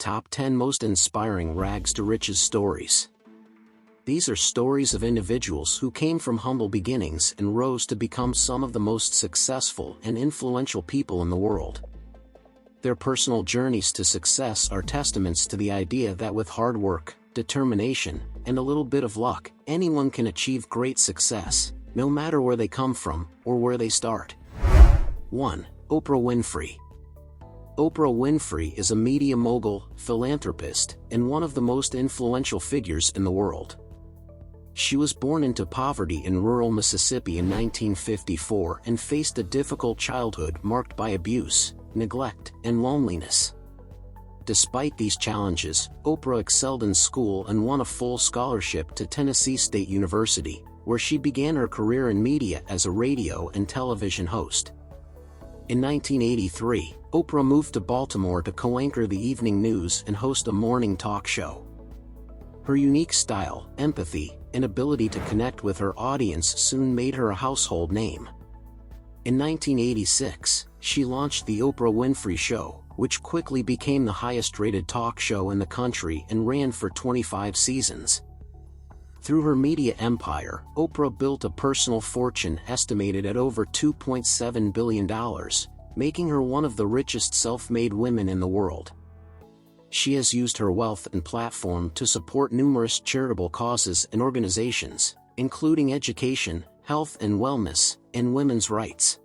Top 10 Most Inspiring Rags to Riches Stories. These are stories of individuals who came from humble beginnings and rose to become some of the most successful and influential people in the world. Their personal journeys to success are testaments to the idea that with hard work, determination, and a little bit of luck, anyone can achieve great success, no matter where they come from or where they start. 1. Oprah Winfrey. Oprah Winfrey is a media mogul, philanthropist, and one of the most influential figures in the world. She was born into poverty in rural Mississippi in 1954 and faced a difficult childhood marked by abuse, neglect, and loneliness. Despite these challenges, Oprah excelled in school and won a full scholarship to Tennessee State University, where she began her career in media as a radio and television host. In 1983, Oprah moved to Baltimore to co-anchor the evening news and host a morning talk show. Her unique style, empathy, and ability to connect with her audience soon made her a household name. In 1986, she launched The Oprah Winfrey Show, which quickly became the highest-rated talk show in the country and ran for 25 seasons. Through her media empire, Oprah built a personal fortune estimated at over $2.7 billion, making her one of the richest self-made women in the world. She has used her wealth and platform to support numerous charitable causes and organizations, including education, health and wellness, and women's rights.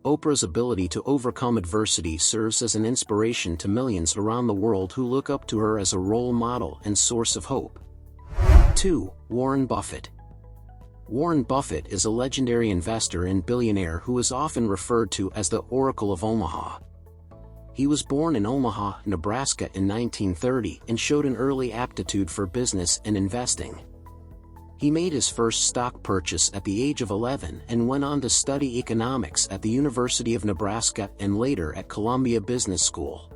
Oprah's ability to overcome adversity serves as an inspiration to millions around the world who look up to her as a role model and source of hope. 2. Warren Buffett. Warren Buffett is a legendary investor and billionaire who is often referred to as the Oracle of Omaha. He was born in Omaha, Nebraska in 1930 and showed an early aptitude for business and investing. He made his first stock purchase at the age of 11 and went on to study economics at the University of Nebraska and later at Columbia Business School.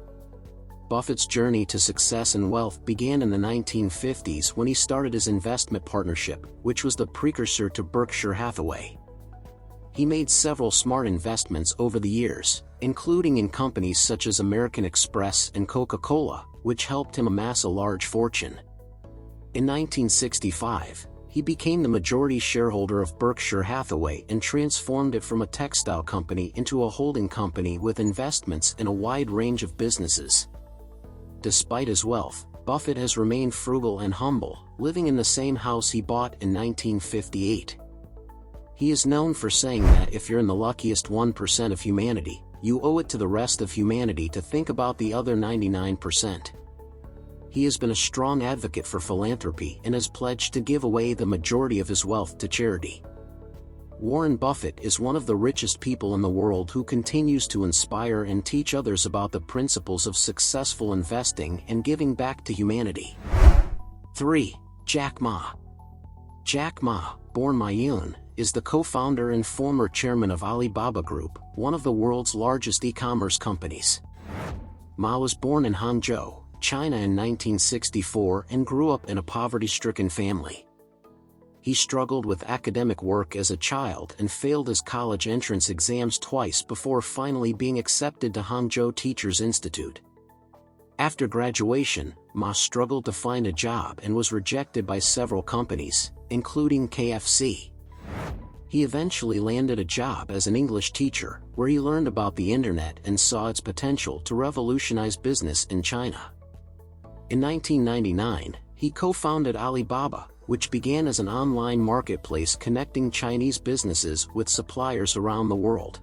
Buffett's journey to success and wealth began in the 1950s when he started his investment partnership, which was the precursor to Berkshire Hathaway. He made several smart investments over the years, including in companies such as American Express and Coca-Cola, which helped him amass a large fortune. In 1965, he became the majority shareholder of Berkshire Hathaway and transformed it from a textile company into a holding company with investments in a wide range of businesses. Despite his wealth, Buffett has remained frugal and humble, living in the same house he bought in 1958. He is known for saying that if you're in the luckiest 1% of humanity, you owe it to the rest of humanity to think about the other 99%. He has been a strong advocate for philanthropy and has pledged to give away the majority of his wealth to charity. Warren Buffett is one of the richest people in the world who continues to inspire and teach others about the principles of successful investing and giving back to humanity. 3. Jack Ma. Jack Ma, born Ma Yun, is the co-founder and former chairman of Alibaba Group, one of the world's largest e-commerce companies. Ma was born in Hangzhou, China in 1964 and grew up in a poverty-stricken family. He struggled with academic work as a child and failed his college entrance exams twice before finally being accepted to Hangzhou Teachers Institute. After graduation, Ma struggled to find a job and was rejected by several companies, including KFC. He eventually landed a job as an English teacher, where he learned about the internet and saw its potential to revolutionize business in China. In 1999, he co-founded Alibaba, which began as an online marketplace connecting Chinese businesses with suppliers around the world.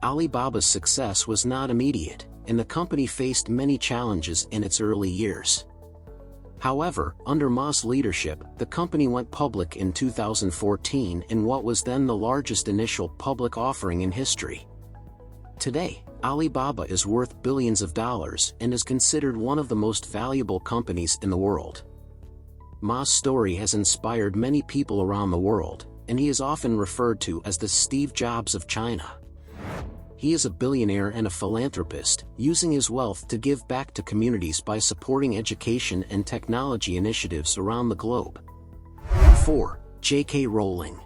Alibaba's success was not immediate, and the company faced many challenges in its early years. However, under Ma's leadership, the company went public in 2014 in what was then the largest initial public offering in history. Today, Alibaba is worth billions of dollars and is considered one of the most valuable companies in the world. Ma's story has inspired many people around the world, and he is often referred to as the Steve Jobs of China. He is a billionaire and a philanthropist, using his wealth to give back to communities by supporting education and technology initiatives around the globe. 4. J.K. Rowling.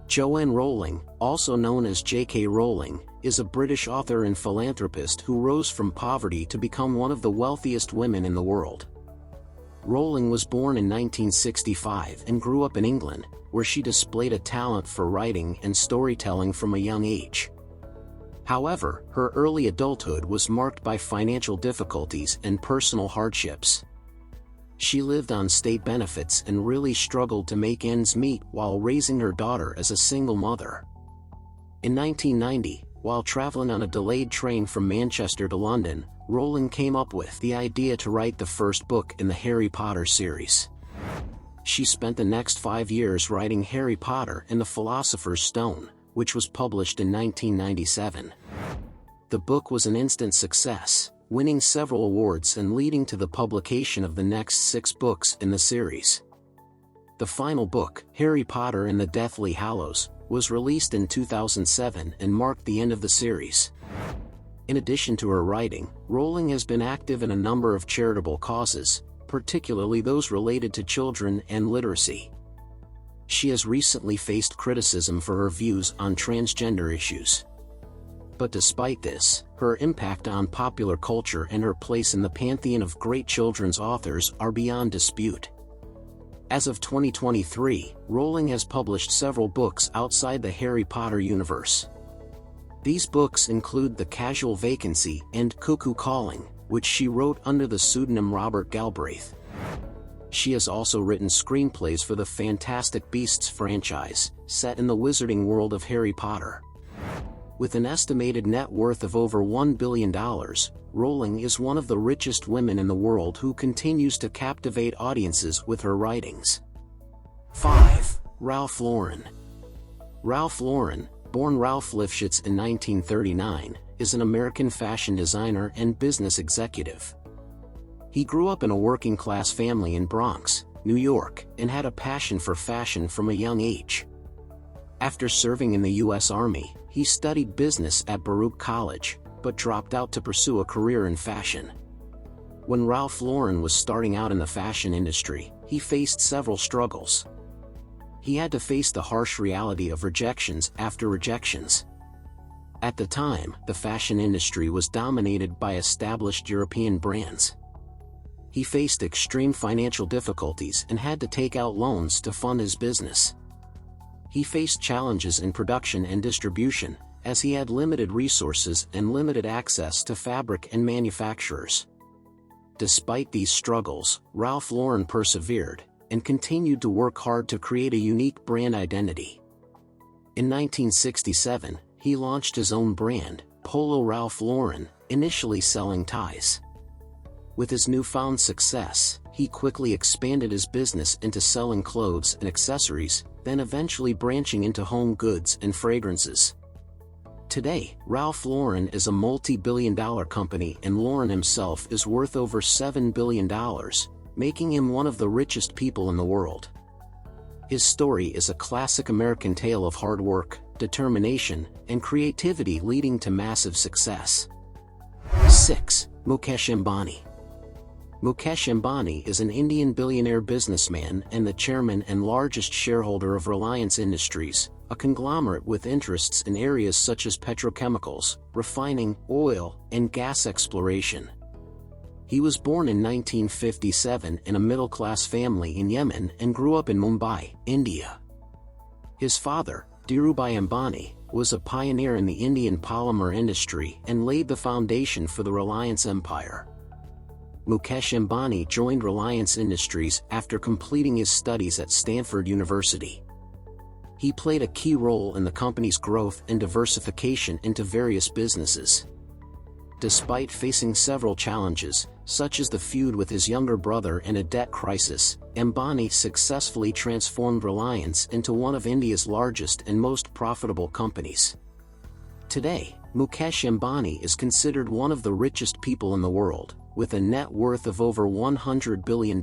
Joanne Rowling, also known as J.K. Rowling, is a British author and philanthropist who rose from poverty to become one of the wealthiest women in the world. Rowling was born in 1965 and grew up in England, where she displayed a talent for writing and storytelling from a young age. However, her early adulthood was marked by financial difficulties and personal hardships. She lived on state benefits and really struggled to make ends meet while raising her daughter as a single mother. In 1990, while traveling on a delayed train from Manchester to London, Rowling came up with the idea to write the first book in the Harry Potter series. She spent the next 5 years writing Harry Potter and the Philosopher's Stone, which was published in 1997. The book was an instant success, winning several awards and leading to the publication of the next 6 books in the series. The final book, Harry Potter and the Deathly Hallows, was released in 2007 and marked the end of the series. In addition to her writing, Rowling has been active in a number of charitable causes, particularly those related to children and literacy. She has recently faced criticism for her views on transgender issues. But despite this, her impact on popular culture and her place in the pantheon of great children's authors are beyond dispute. As of 2023, Rowling has published several books outside the Harry Potter universe. These books include The Casual Vacancy and Cuckoo Calling, which she wrote under the pseudonym Robert Galbraith. She has also written screenplays for the Fantastic Beasts franchise, set in the wizarding world of Harry Potter. With an estimated net worth of over $1 billion, Rowling is one of the richest women in the world who continues to captivate audiences with her writings. 5. Ralph Lauren. Ralph Lauren, born Ralph Lifshitz in 1939, is an American fashion designer and business executive. He grew up in a working-class family in Bronx, New York, and had a passion for fashion from a young age. After serving in the U.S. Army, he studied business at Baruch College, but dropped out to pursue a career in fashion. When Ralph Lauren was starting out in the fashion industry, he faced several struggles. He had to face the harsh reality of rejections after rejections. At the time, the fashion industry was dominated by established European brands. He faced extreme financial difficulties and had to take out loans to fund his business. He faced challenges in production and distribution, as he had limited resources and limited access to fabric and manufacturers. Despite these struggles, Ralph Lauren persevered and continued to work hard to create a unique brand identity. In 1967, he launched his own brand, Polo Ralph Lauren, initially selling ties. With his newfound success, he quickly expanded his business into selling clothes and accessories, then eventually branching into home goods and fragrances. Today, Ralph Lauren is a multi-billion-dollar company and Lauren himself is worth over $7 billion, making him one of the richest people in the world. His story is a classic American tale of hard work, determination, and creativity leading to massive success. 6. Mukesh Ambani. Mukesh Ambani is an Indian billionaire businessman and the chairman and largest shareholder of Reliance Industries, a conglomerate with interests in areas such as petrochemicals, refining, oil, and gas exploration. He was born in 1957 in a middle-class family in Yemen and grew up in Mumbai, India. His father, Dhirubhai Ambani, was a pioneer in the Indian polymer industry and laid the foundation for the Reliance empire. Mukesh Ambani joined Reliance Industries after completing his studies at Stanford University. He played a key role in the company's growth and diversification into various businesses. Despite facing several challenges, such as the feud with his younger brother and a debt crisis, Ambani successfully transformed Reliance into one of India's largest and most profitable companies. Today, Mukesh Ambani is considered one of the richest people in the world, with a net worth of over $100 billion.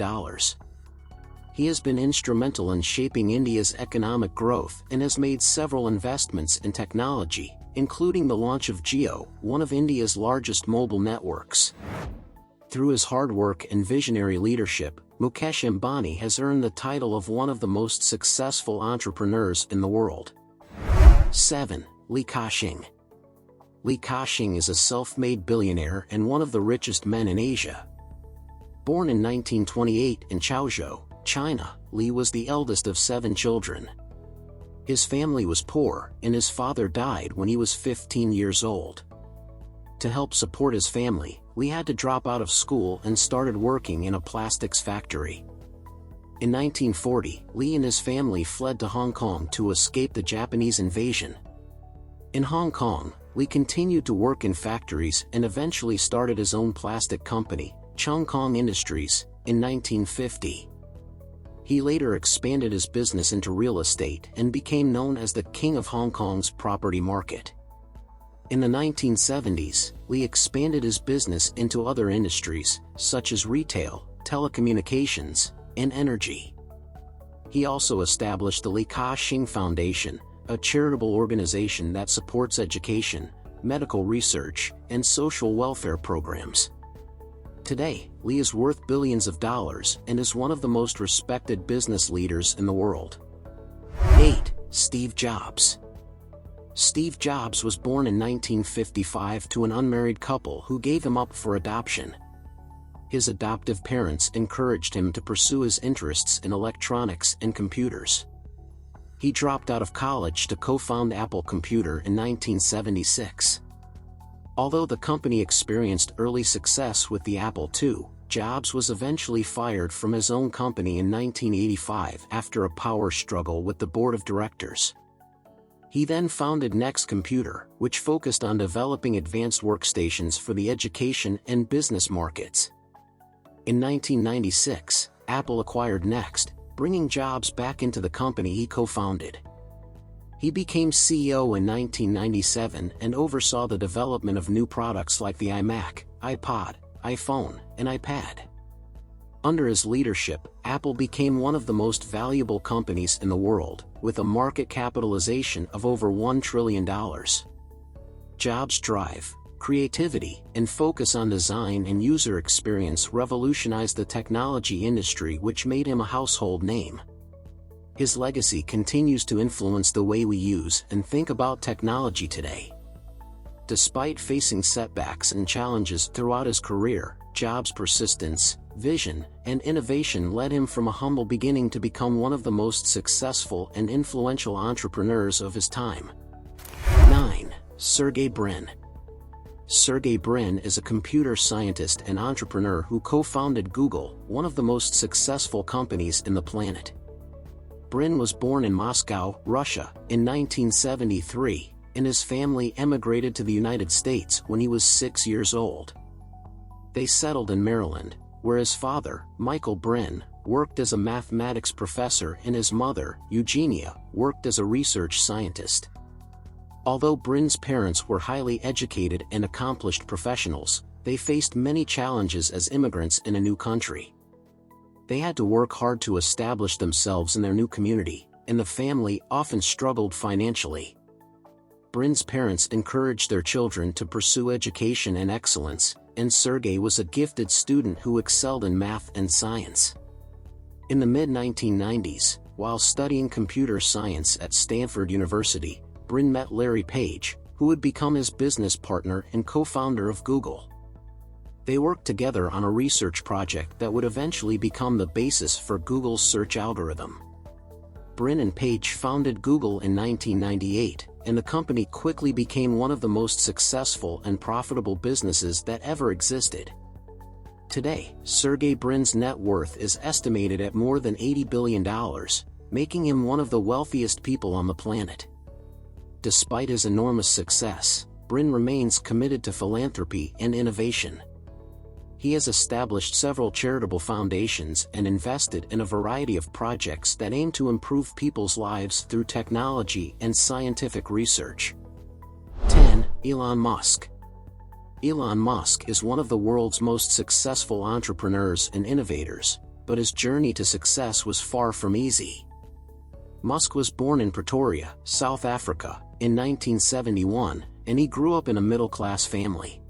He has been instrumental in shaping India's economic growth and has made several investments in technology, including the launch of Jio, one of India's largest mobile networks. Through his hard work and visionary leadership, Mukesh Ambani has earned the title of one of the most successful entrepreneurs in the world. 7. Li Ka-shing. Li Ka-shing is a self-made billionaire and one of the richest men in Asia. Born in 1928 in Chaozhou, China, Li was the eldest of 7 children. His family was poor, and his father died when he was 15 years old. To help support his family, Li had to drop out of school and started working in a plastics factory. In 1940, Li and his family fled to Hong Kong to escape the Japanese invasion. In Hong Kong, Li continued to work in factories and eventually started his own plastic company, Cheung Kong Industries, in 1950. He later expanded his business into real estate and became known as the King of Hong Kong's property market. In the 1970s, Li expanded his business into other industries, such as retail, telecommunications, and energy. He also established the Li Ka-shing Foundation, a charitable organization that supports education, medical research, and social welfare programs. Today, Li is worth billions of dollars and is one of the most respected business leaders in the world. 8. Steve Jobs. Steve Jobs was born in 1955 to an unmarried couple who gave him up for adoption. His adoptive parents encouraged him to pursue his interests in electronics and computers. He dropped out of college to co-found Apple Computer in 1976. Although the company experienced early success with the Apple II, Jobs was eventually fired from his own company in 1985 after a power struggle with the board of directors. He then founded Next Computer, which focused on developing advanced workstations for the education and business markets. In 1996, Apple acquired Next, bringing Jobs back into the company he co-founded. He became CEO in 1997 and oversaw the development of new products like the iMac, iPod, iPhone, and iPad. Under his leadership, Apple became one of the most valuable companies in the world, with a market capitalization of over $1 trillion. Jobs' drive, creativity, and focus on design and user experience revolutionized the technology industry, which made him a household name. His legacy continues to influence the way we use and think about technology today. Despite facing setbacks and challenges throughout his career, Jobs' persistence, vision, and innovation led him from a humble beginning to become one of the most successful and influential entrepreneurs of his time. 9. Sergey Brin. Sergey Brin is a computer scientist and entrepreneur who co-founded Google, one of the most successful companies in the planet. Brin was born in Moscow, Russia, in 1973, and his family emigrated to the United States when he was 6 years old. They settled in Maryland, where his father, Michael Brin, worked as a mathematics professor and his mother, Eugenia, worked as a research scientist. Although Brin's parents were highly educated and accomplished professionals, they faced many challenges as immigrants in a new country. They had to work hard to establish themselves in their new community, and the family often struggled financially. Brin's parents encouraged their children to pursue education and excellence, and Sergey was a gifted student who excelled in math and science. In the mid-1990s, while studying computer science at Stanford University, Brin met Larry Page, who would become his business partner and co-founder of Google. They worked together on a research project that would eventually become the basis for Google's search algorithm. Brin and Page founded Google in 1998, and the company quickly became one of the most successful and profitable businesses that ever existed. Today, Sergey Brin's net worth is estimated at more than $80 billion, making him one of the wealthiest people on the planet. Despite his enormous success, Brin remains committed to philanthropy and innovation. He has established several charitable foundations and invested in a variety of projects that aim to improve people's lives through technology and scientific research. 10. Elon Musk. Elon Musk is one of the world's most successful entrepreneurs and innovators, but his journey to success was far from easy. Musk was born in Pretoria, South Africa, in 1971, and he grew up in a middle-class family.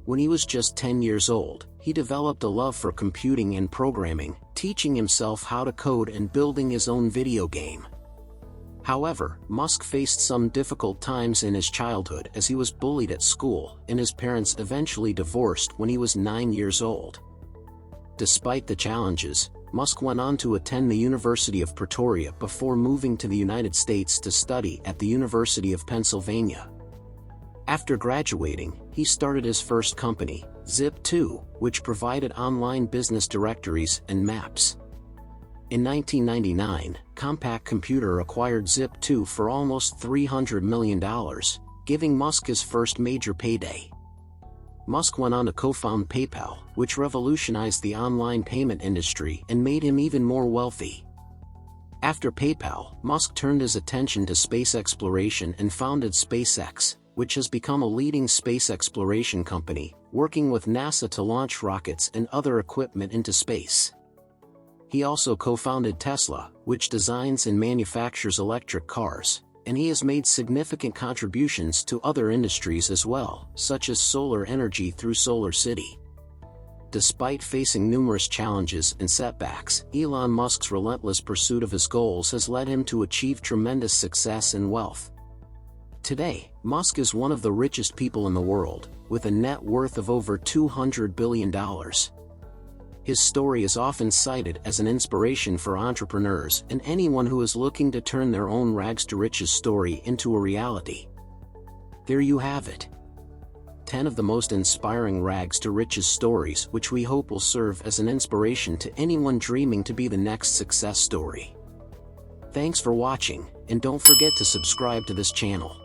When he was just 10 years old, he developed a love for computing and programming, teaching himself how to code and building his own video game. However, Musk faced some difficult times in his childhood as he was bullied at school, and his parents eventually divorced when he was 9 years old. Despite the challenges, Musk went on to attend the University of Pretoria before moving to the United States to study at the University of Pennsylvania. After graduating, he started his first company, Zip2, which provided online business directories and maps. In 1999, Compaq Computer acquired Zip2 for almost $300 million, giving Musk his first major payday. Musk went on to co-found PayPal, which revolutionized the online payment industry and made him even more wealthy. After PayPal, Musk turned his attention to space exploration and founded SpaceX, which has become a leading space exploration company, working with NASA to launch rockets and other equipment into space. He also co-founded Tesla, which designs and manufactures electric cars, and he has made significant contributions to other industries as well, such as solar energy through SolarCity. Despite facing numerous challenges and setbacks, Elon Musk's relentless pursuit of his goals has led him to achieve tremendous success and wealth. Today, Musk is one of the richest people in the world, with a net worth of over $200 billion. His story is often cited as an inspiration for entrepreneurs and anyone who is looking to turn their own rags to riches story into a reality. There you have it. 10 of the most inspiring rags to riches stories which we hope will serve as an inspiration to anyone dreaming to be the next success story. Thanks for watching, and don't forget to subscribe to this channel.